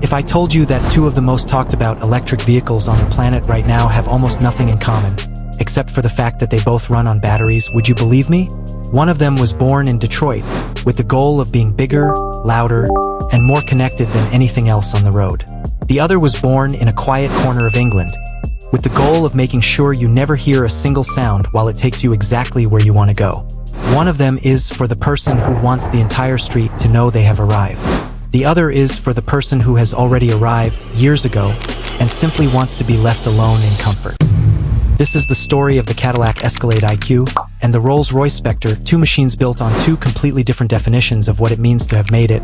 If I told you that two of the most talked about electric vehicles on the planet right now have almost nothing in common, except for the fact that they both run on batteries, would you believe me? One of them was born in Detroit, with the goal of being bigger, louder, and more connected than anything else on the road. The other was born in a quiet corner of England, with the goal of making sure you never hear a single sound while it takes you exactly where you want to go. One of them is for the person who wants the entire street to know they have arrived. The other is for the person who has already arrived years ago and simply wants to be left alone in comfort. This is the story of the Cadillac Escalade IQ and the Rolls Royce Spectre, two machines built on two completely different definitions of what it means to have made it,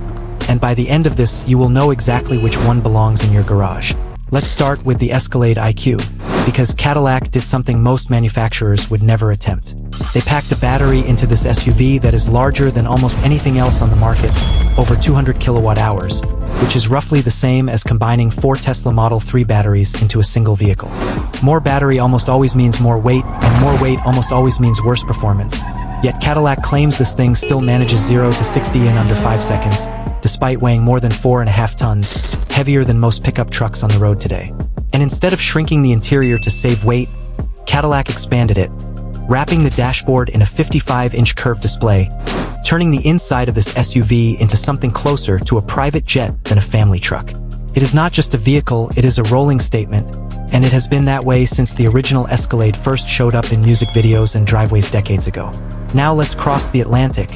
and by the end of this you will know exactly which one belongs in your garage. Let's start with the Escalade IQ, because Cadillac did something most manufacturers would never attempt. They packed a battery into this SUV that is larger than almost anything else on the market, over 200 kilowatt hours, which is roughly the same as combining 4 Tesla Model 3 batteries into a single vehicle. More battery almost always means more weight, and more weight almost always means worse performance. Yet Cadillac claims this thing still manages 0 to 60 in under 5 seconds, despite weighing more than 4.5 tons, heavier than most pickup trucks on the road today. And instead of shrinking the interior to save weight, Cadillac expanded it, wrapping the dashboard in a 55-inch curved display, turning the inside of this SUV into something closer to a private jet than a family truck. It is not just a vehicle, it is a rolling statement, and it has been that way since the original Escalade first showed up in music videos and driveways decades ago. Now let's cross the Atlantic,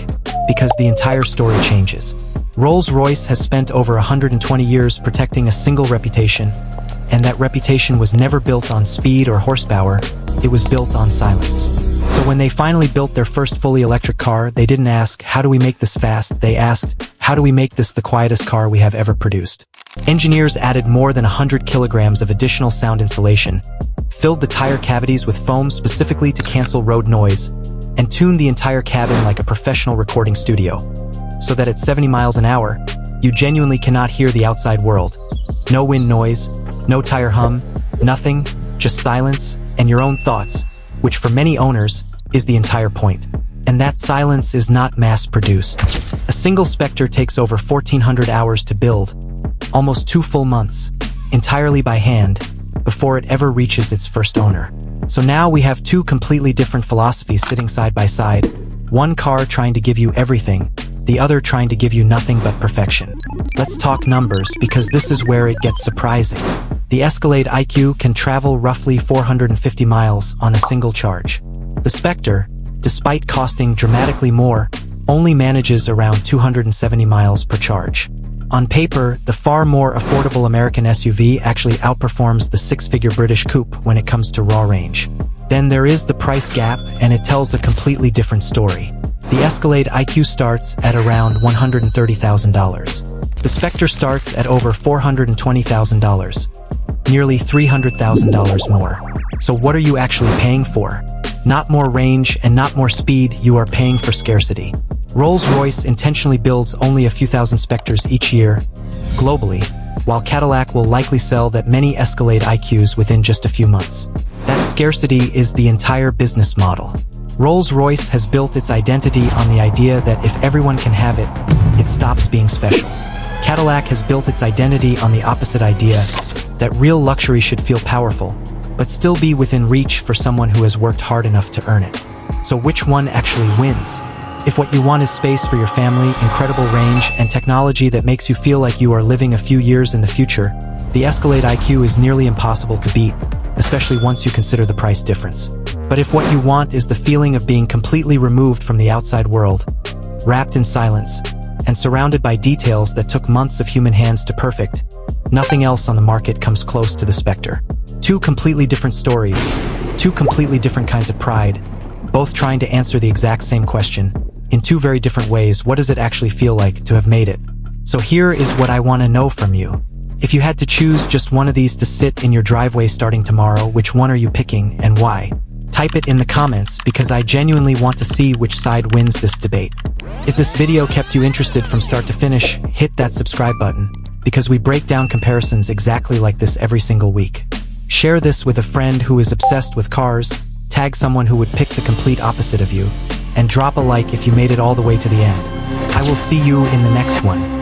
because the entire story changes. Rolls-Royce has spent over 120 years protecting a single reputation, and that reputation was never built on speed or horsepower, it was built on silence. So when they finally built their first fully electric car, they didn't ask, how do we make this fast? They asked, how do we make this the quietest car we have ever produced? Engineers added more than 100 kilograms of additional sound insulation, filled the tire cavities with foam specifically to cancel road noise, and tuned the entire cabin like a professional recording studio, so that at 70 miles an hour, you genuinely cannot hear the outside world. No wind noise, no tire hum, nothing, just silence and your own thoughts, which for many owners is the entire point. And that silence is not mass-produced. A single Spectre takes over 1,400 hours to build, almost 2 full months, entirely by hand, before it ever reaches its first owner. So now we have two completely different philosophies sitting side by side, one car trying to give you everything, the other trying to give you nothing but perfection. Let's talk numbers, because this is where it gets surprising. The Escalade IQ can travel roughly 450 miles on a single charge. The Spectre, despite costing dramatically more, only manages around 270 miles per charge. On paper, the far more affordable American SUV actually outperforms the 6-figure British coupe when it comes to raw range. Then there is the price gap, and it tells a completely different story. The Escalade IQ starts at around $130,000. The Spectre starts at over $420,000. Nearly $300,000 more. So what are you actually paying for? Not more range and not more speed, you are paying for scarcity. Rolls-Royce intentionally builds only a few thousand Spectres each year, globally, while Cadillac will likely sell that many Escalade IQs within just a few months. That scarcity is the entire business model. Rolls-Royce has built its identity on the idea that if everyone can have it, it stops being special. Cadillac has built its identity on the opposite idea, that real luxury should feel powerful, but still be within reach for someone who has worked hard enough to earn it. So which one actually wins? If what you want is space for your family, incredible range, and technology that makes you feel like you are living a few years in the future, the Escalade IQ is nearly impossible to beat, especially once you consider the price difference. But if what you want is the feeling of being completely removed from the outside world, wrapped in silence, and surrounded by details that took months of human hands to perfect, nothing else on the market comes close to the Spectre. Two completely different stories, two completely different kinds of pride, both trying to answer the exact same question, in two very different ways. What does it actually feel like to have made it? So here is what I want to know from you. If you had to choose just one of these to sit in your driveway starting tomorrow, which one are you picking and why? Type it in the comments, because I genuinely want to see which side wins this debate. If this video kept you interested from start to finish, hit that subscribe button, because we break down comparisons exactly like this every single week. Share this with a friend who is obsessed with cars, tag someone who would pick the complete opposite of you, and drop a like if you made it all the way to the end. I will see you in the next one.